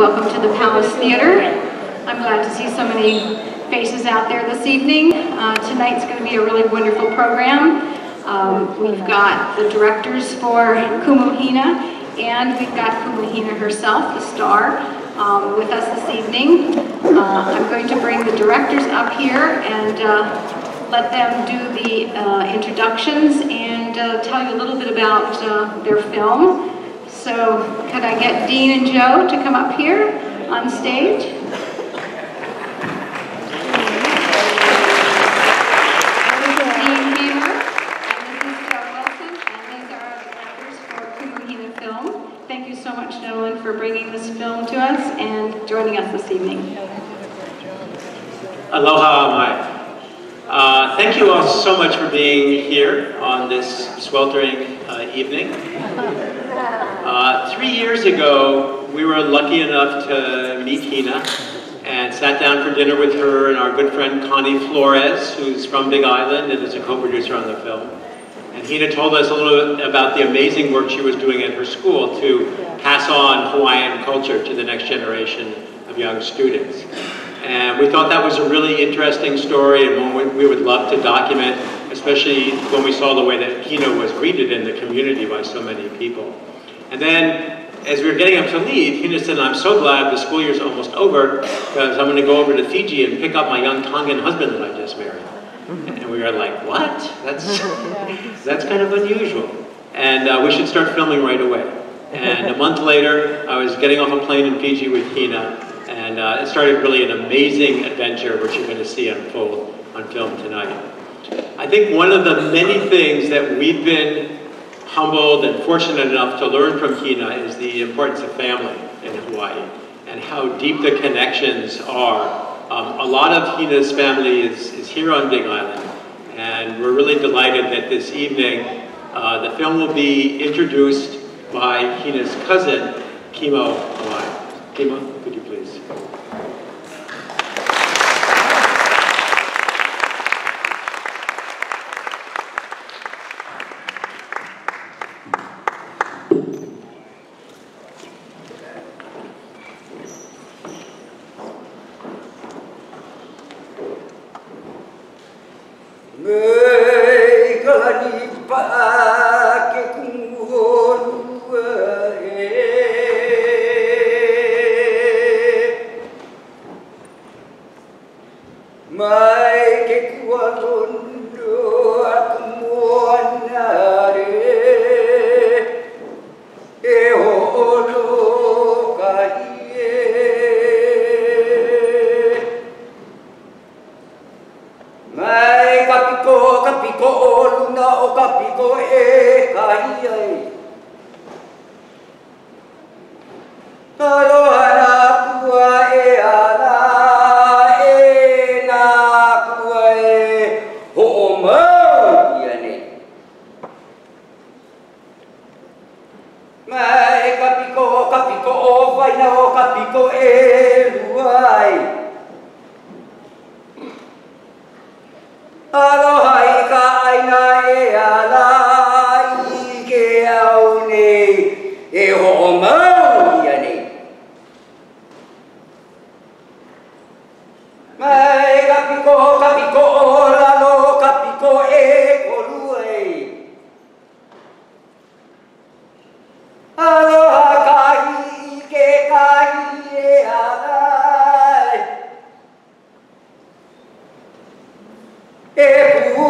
Welcome to the Palace Theater. I'm glad to see so many faces out there this evening. Tonight's going to be a really wonderful program. We've got the directors for Kumu Hina, and we've got Kumu Hina herself, the star, with us this evening. I'm going to bring the directors up here and let them do the introductions and tell you a little bit about their film. So could I get Dean and Joe to come up here on stage? This is Dean Hamer, and this is Joe Wilson, and these are our directors for Kumu Hina Film. Thank you so much, gentlemen, for bringing this film to us and joining us this evening. Aloha, Mai. Thank you all so much for being here on this sweltering evening. 3 years ago, we were lucky enough to meet Hina and sat down for dinner with her and our good friend Connie Flores, who's from Big Island and is a co-producer on the film. And Hina told us a little bit about the amazing work she was doing at her school to pass on Hawaiian culture to the next generation of young students. And we thought that was a really interesting story and one we would love to document, especially when we saw the way that Hina was greeted in the community by so many people. And then, as we were getting up to leave, Hina said, "I'm so glad the school year's almost over, because I'm going to go over to Fiji and pick up my young Tongan husband that I just married." And we were like, "What? That's kind of unusual. And we should start filming right away." And a month later, I was getting off a plane in Fiji with Hina, and it started really an amazing adventure, which you're going to see unfold on film tonight. I think one of the many things that we've been humbled and fortunate enough to learn from Hina is the importance of family in Hawaii and how deep the connections are. A lot of Hina's family is here on Big Island, and we're really delighted that this evening the film will be introduced by Hina's cousin, Kumu Hina. Kumu, could you please? E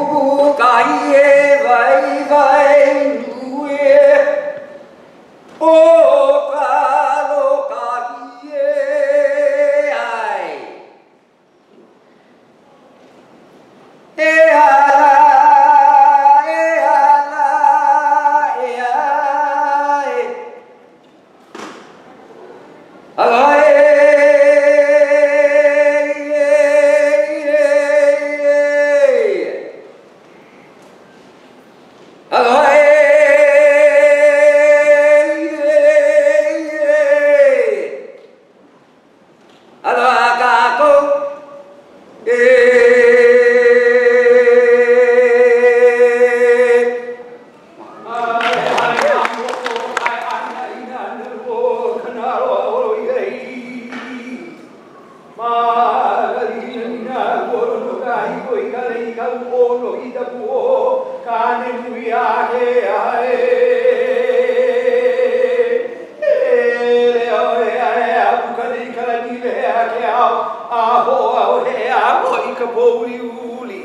ka pouri uli.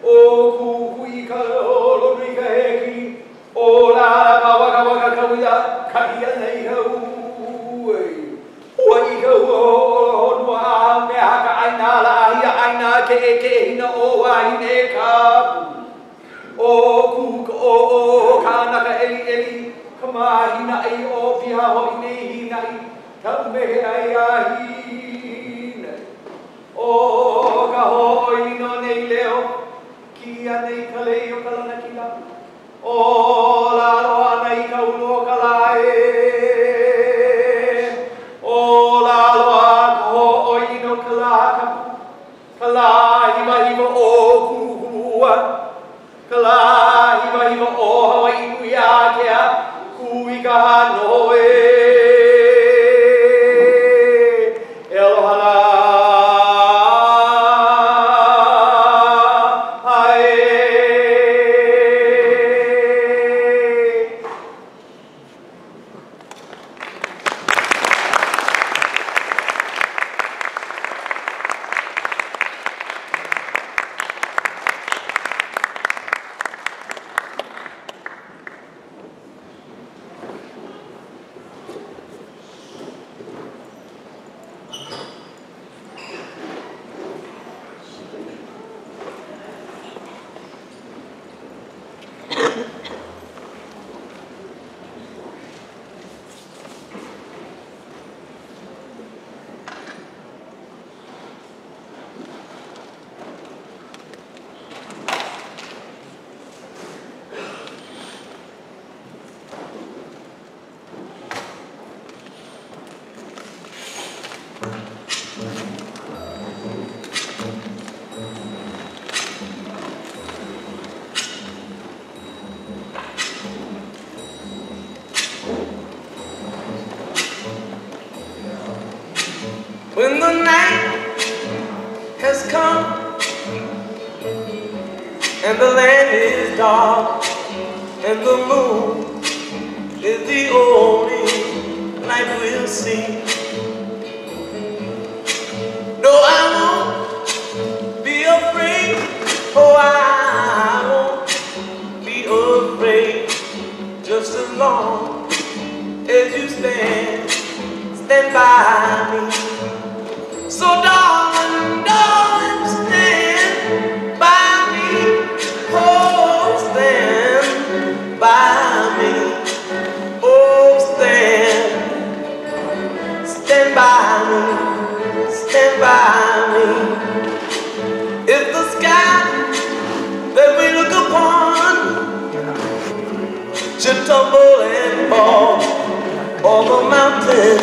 O kuhui ka olo rika heki. O la ma waka waka kauia kaia nei hau. Ua I ka ua honua a me haka aina la ahia aina ke hina o wahine ka. O kuka o kanaka eli eli. Kumu Hina ai o piha hoi nei hina I. Ka umehe ai a hina. O ka hoi no nei leo. Kia nei ka leo ka lana ki la. O la loa nei ka ulo ka lae. O la loa ka hoi no ka la kapu. Ka la hiva hiva o kuhua. Ka la hiva hiva o Hawaii kui a kea. Kui ka hanoe. Aloha la. When the night has come and the land is dark and the moon is the only light we'll see. No, I won't be afraid. Oh, I won't be afraid. Just as long as you stand by me. So darling, darling, stand by me. Oh, stand by me. Oh, stand by me. Stand by me. It's the sky that we look upon should tumble and fall on the mountain.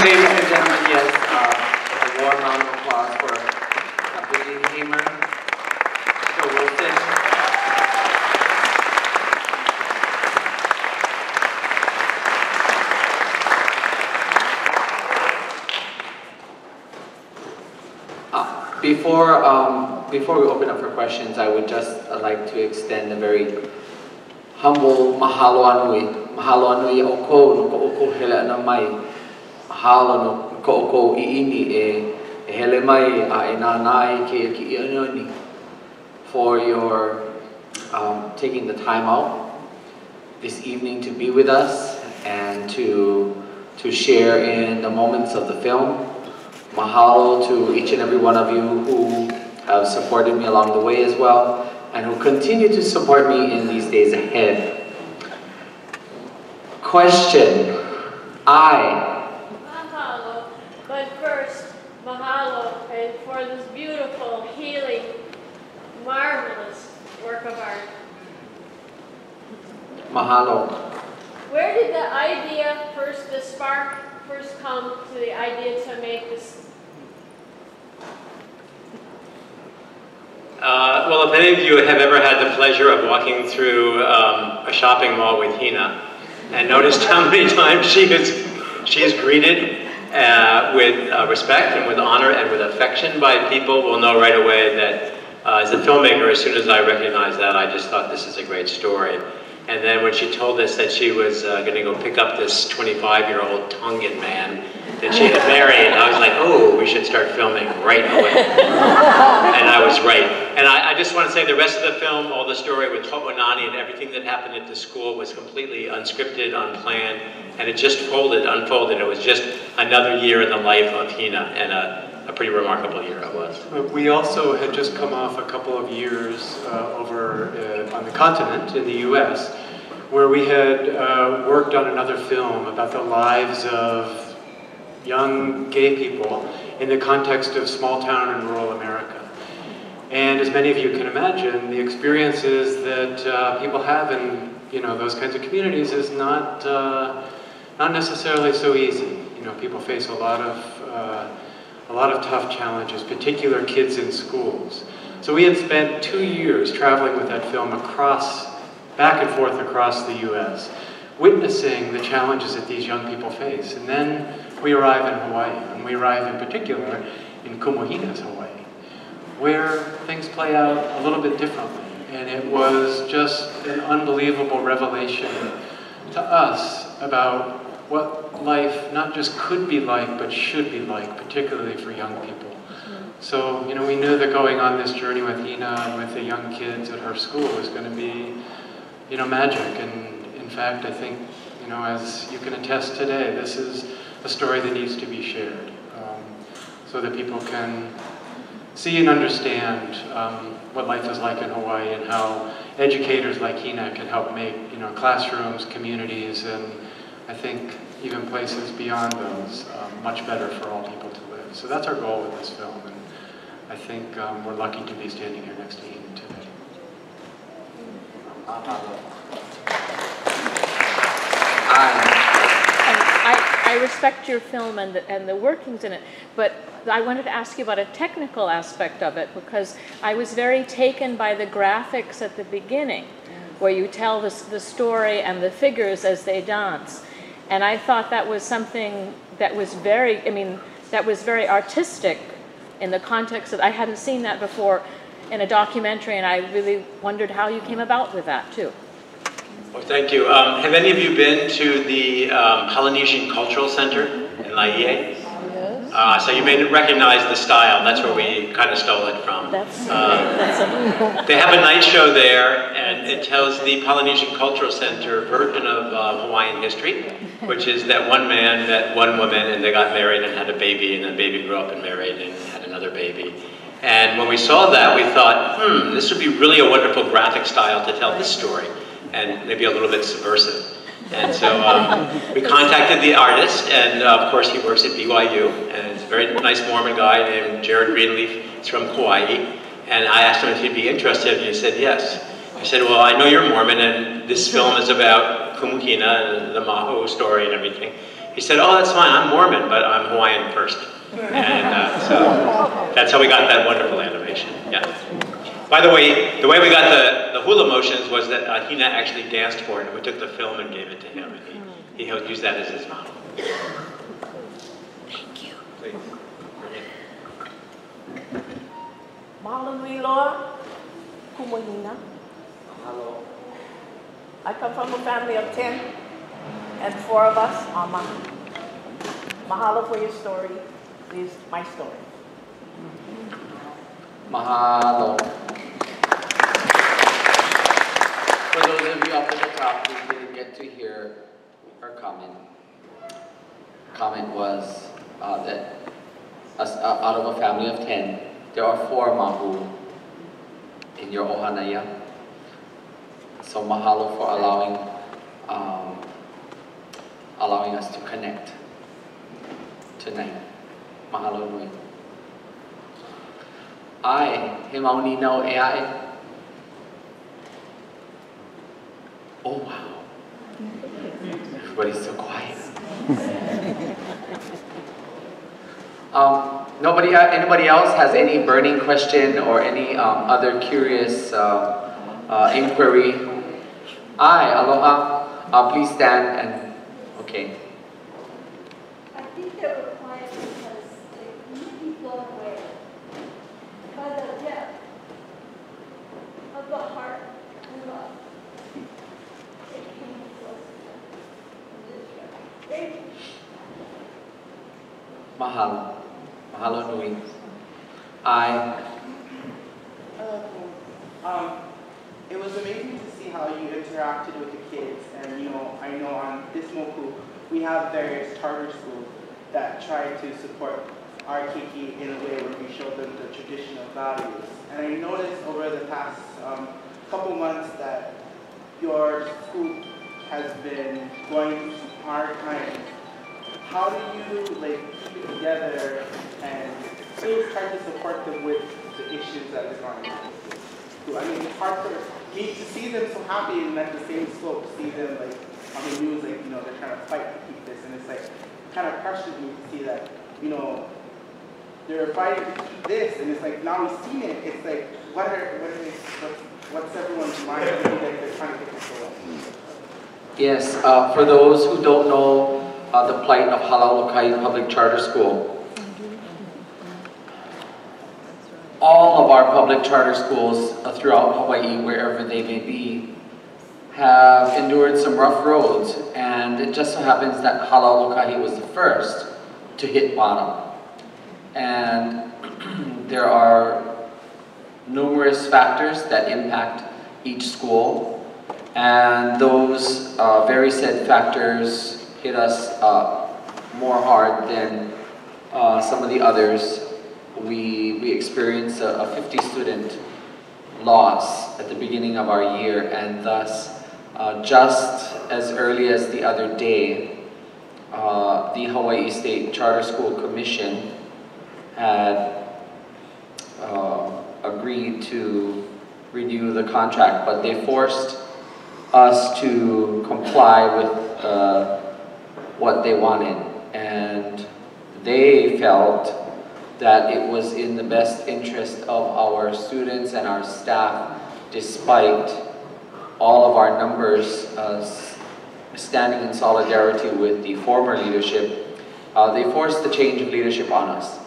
Ladies and gentlemen, yes, a warm round of applause for Dr. Hina, Phil Wilson. Before we open up for questions, I would just like to extend a very humble mahalo anui. Mahalo anui o ko no ko o hele ana mai. Mahalo no ko o iini e hele mai a e nanai ke ki iani for your taking the time out this evening to be with us and to share in the moments of the film. Mahalo to each and every one of you who have supported me along the way as well and who continue to support me in these days ahead. Question. Mahalo, but first, mahalo for this beautiful, healing, marvelous work of art. Mahalo. Where did the idea the spark first come to the idea to make this? Well, if any of you have ever had the pleasure of walking through a shopping mall with Hina and noticed how many times she is greeted with respect and with honor and with affection by people, will know right away that as a filmmaker, as soon as I recognized that, I just thought this is a great story. And then when she told us that she was going to go pick up this 25-year-old Tongan man that she had married, I was like, oh, we should start filming right away. And I was right. And I just want to say the rest of the film, all the story with Ho'onani and everything that happened at the school was completely unscripted, unplanned, and it just unfolded. It was just another year in the life of Hina, and a pretty remarkable year it was. We also had just come off a couple of years over on the continent in the US, where we had worked on another film about the lives of young gay people in the context of small town and rural America. And as many of you can imagine, the experiences that people have in those kinds of communities is not necessarily so easy. People face a lot of tough challenges, particular kids in schools. So we had spent 2 years traveling with that film back and forth across the US, witnessing the challenges that these young people face. And then we arrive in Hawaii, and we arrive in particular in Kumu Hina's Hawaii, where things play out a little bit differently. And it was just an unbelievable revelation to us about what life not just could be like, but should be like, particularly for young people. So, we knew that going on this journey with Hina and with the young kids at her school was going to be, magic. And in fact, I think, as you can attest today, this is a story that needs to be shared, so that people can see and understand what life is like in Hawaii and how educators like Hina can help make, classrooms, communities, and I think even places beyond those much better for all people to live. So that's our goal with this film, and I think we're lucky to be standing here next to Hina today. I respect your film and the workings in it, but I wanted to ask you about a technical aspect of it, because I was very taken by the graphics at the beginning, where you tell the story and the figures as they dance. And I thought that was something that was very artistic in the context that I hadn't seen that before in a documentary, and I really wondered how you came about with that too. Well, thank you. Have any of you been to the Polynesian Cultural Center in Laie? Yes. So you may recognize the style. That's where we kind of stole it from. They have a night show there, and it tells the Polynesian Cultural Center version of Hawaiian history, which is that one man met one woman, and they got married and had a baby, and the baby grew up and married and had another baby. And when we saw that, we thought, this would be really a wonderful graphic style to tell this story, and maybe a little bit subversive. And so we contacted the artist, and of course he works at BYU, and it's a very nice Mormon guy named Jared Greenleaf. He's from Kauai, and I asked him if he'd be interested, and he said yes. I said, well, I know you're Mormon, and this film is about Kumu Hina and the Maho story and everything. He said, oh, that's fine, I'm Mormon, but I'm Hawaiian first. And so that's how we got that wonderful animation, yeah. By the way we got the hula motions was that Hina actually danced for it, and we took the film and gave it to him, and he used that as his model. Thank you. Please. Mahalo nui loa, Kumu Hina. Mahalo. I come from a family of 10, and 4 of us are Mahi. Mahalo for your story. This is my story. Mahalo. For those of you up at the top who didn't get to hear her comment was that out of a family of 10, there are 4 Mahu in your Ohanaya. So mahalo for allowing us to connect tonight. Mahalo nui. Ai, he mauni no e ai. Oh wow. Everybody's so quiet. Anybody else has any burning question or any other curious inquiry? Ai, aloha. Please stand and, okay. I think they were quiet because they couldn't be blown away by the depth of the heart and love Mahalo. Mahalo nui. It was amazing to see how you interacted with the kids, and I know on this Moku we have various charter schools that try to support our Kiki in a way where we show them the traditional values. And I noticed over the past couple months that your school has been going through some hard times. How do you keep it together and still try to support them with the issues that are going on? I mean, it's hard for me to see them so happy and at the same slope, see them on the news, they're trying to fight to keep this, and it's kind of pressures me to see that, they're fighting to keep this, and it's now we've seen it, it's what's everyone's mind that they're trying to get control of? Yes, for those who don't know the plight of Halalokai Public Charter School, all of our public charter schools throughout Hawaii, wherever they may be, have endured some rough roads, and it just so happens that Halalokai was the first to hit bottom. And there are numerous factors that impact each school, and those very said factors hit us more hard than some of the others. We experienced a 50-student loss at the beginning of our year, and thus, just as early as the other day, the Hawaii State Charter School Commission had agreed to renew the contract, but they forced us to comply with what they wanted, and they felt that it was in the best interest of our students and our staff, despite all of our numbers standing in solidarity with the former leadership. They forced the change of leadership on us.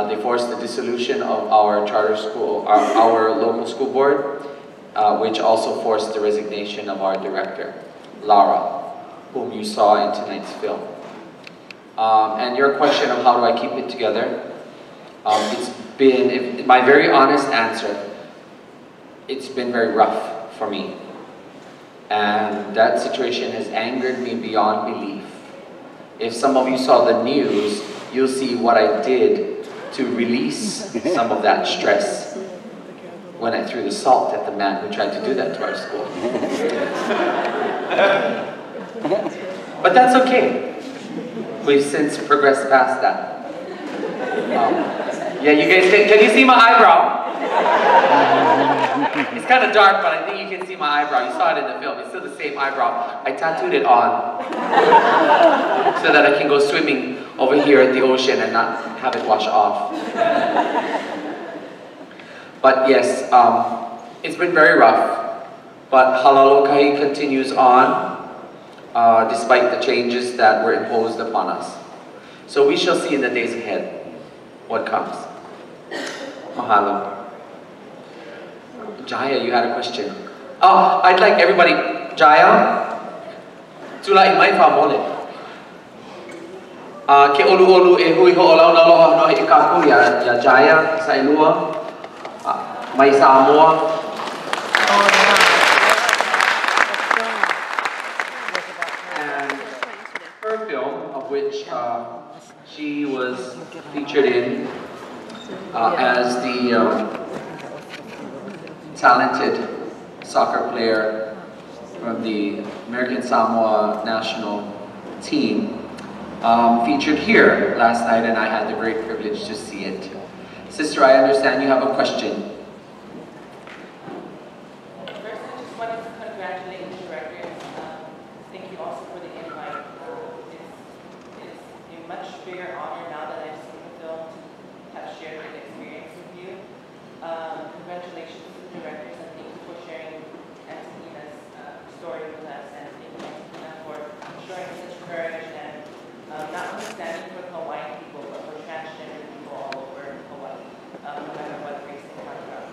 They forced the dissolution of our charter school, our local school board, which also forced the resignation of our director, Lara, whom you saw in tonight's film. And your question of how do I keep it together? It's been, my very honest answer, it's been very rough for me. And that situation has angered me beyond belief. If some of you saw the news, you'll see what I did to release some of that stress when I threw the salt at the man who tried to do that to our school. But that's okay. We've since progressed past that. Yeah, you guys, can you see my eyebrow? It's kind of dark, but I think you can see my eyebrow. You saw it in the film. It's still the same eyebrow. I tattooed it on so that I can go swimming over here at the ocean and not have it wash off. But yes, it's been very rough, but Halalokai continues on despite the changes that were imposed upon us. So we shall see in the days ahead what comes. Mahalo. Jaya, you had a question. Oh, I'd like everybody, Jaya, tula imai fa mole. Ke olu e hui ho olau na loha no e kaku ya Jaya sa ilua. Mai Samoa. And her film, of which she was featured in as the talented soccer player from the American Samoa national team, featured here last night, and I had the great privilege to see it. Sister, I understand you have a question. Congratulations to the directors, and thank you for sharing Antonina's story with us, and thank you for showing such courage and not only standing for Hawaiian people, but for transgender people all over Hawaii, no matter what race they come from.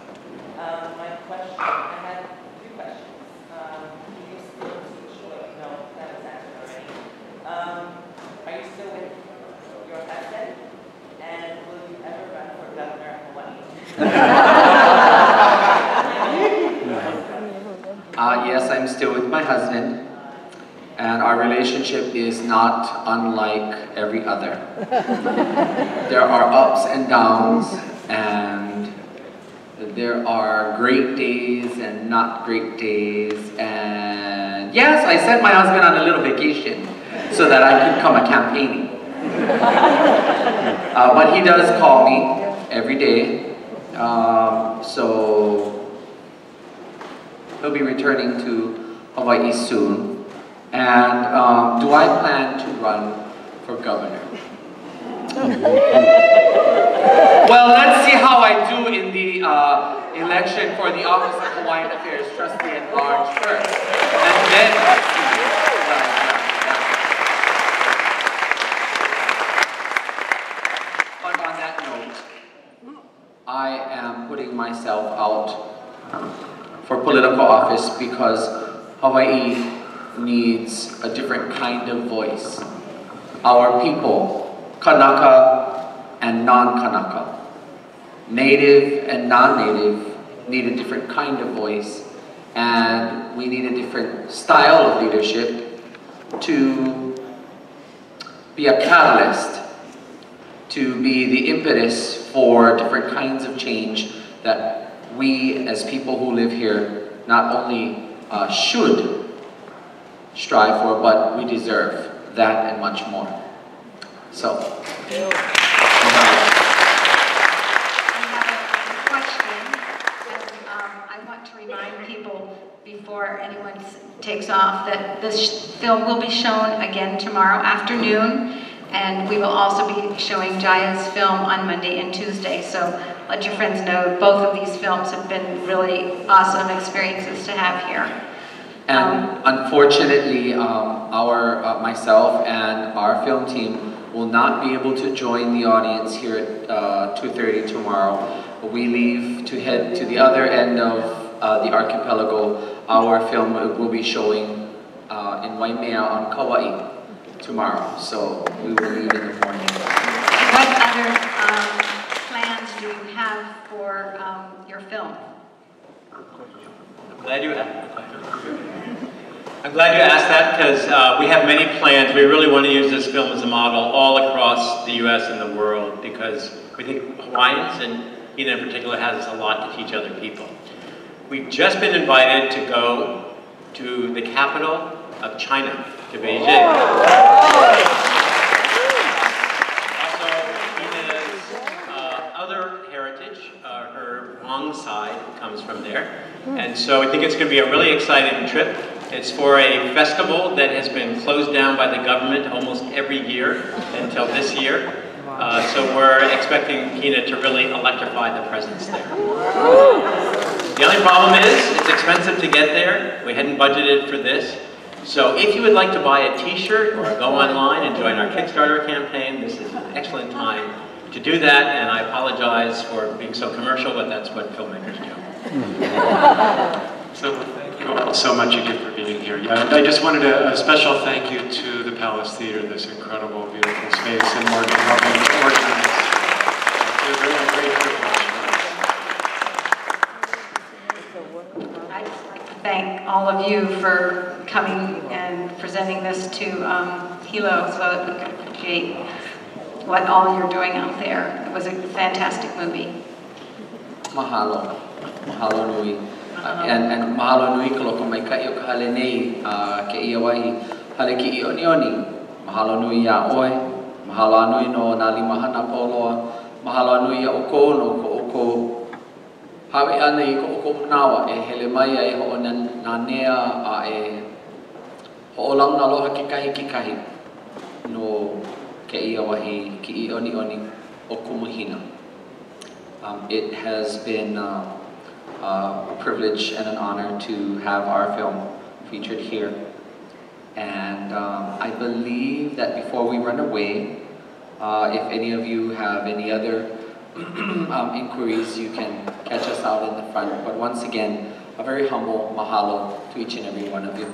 My question, I had two questions. Do you still teach? No, that was answered already. Are you still with your husband? Yes, I'm still with my husband, and our relationship is not unlike every other. There are ups and downs, and there are great days and not great days, and yes, I sent my husband on a little vacation so that I could come a campaigning. But he does call me every day, so he'll be returning to Hawaii soon. And do I plan to run for governor? Well, let's see how I do in the election for the Office of Hawaiian Affairs Trustee at Large first. And then let's see what I do. But on that note, I am putting myself out for political office because Hawaii needs a different kind of voice. Our people, Kanaka and non-Kanaka, native and non-native, need a different kind of voice, and we need a different style of leadership to be a catalyst, to be the impetus for different kinds of change that we as people who live here not only should strive for, but we deserve that and much more. So. I want to remind people before anyone takes off that this film will be shown again tomorrow afternoon, and we will also be showing Jaya's film on Monday and Tuesday. So let your friends know both of these films have been really awesome experiences to have here. And unfortunately, myself and our film team will not be able to join the audience here at 2:30 tomorrow. We leave to head to the other end of the archipelago. Our film will be showing in Waimea on Kauai tomorrow, so we will leave in the morning. What other plans do you have for your film? I'm glad you asked that because we have many plans. We really want to use this film as a model all across the U.S. and the world because we think Hawaiians, and Hina in particular, has a lot to teach other people. We've just been invited to go to the capital of China, to Beijing. Also, Hina's other heritage, her Wang side, comes from there. And so I think it's going to be a really exciting trip. It's for a festival that has been closed down by the government almost every year until this year. So we're expecting Hina to really electrify the presence there. The only problem is it's expensive to get there. We hadn't budgeted for this. So if you would like to buy a t-shirt or go online and join our Kickstarter campaign, this is an excellent time to do that. And I apologize for being so commercial, but that's what filmmakers do. So thank you all so much again for being here. Yeah, I just wanted a special thank you to the Palace Theater, this incredible, beautiful space, and Morgan helping organize. It's a really great privilege. I'd just like to thank all of you for coming and presenting this to Hilo so that we could appreciate what all you're doing out there. It was a fantastic movie. Mahalo. Mahalo nui. And mahalo nui ka loko mai ka iyo ka hale nei ke ia wahi hale ki i oni oni. Mahalo nui ya oe. Mahalo anui no nā limahana poloa. Mahalo anui ya oko no ko oko. Hawe ana i ko oko manawa e hele mai e ho nā nea a e ho lang na loha ki kahi no ke ia wahi ki i oni oni o Kumu Hina. It has been a privilege and an honor to have our film featured here. And I believe that before we run away, if any of you have any other inquiries, you can catch us out in the front. But once again, a very humble mahalo to each and every one of you.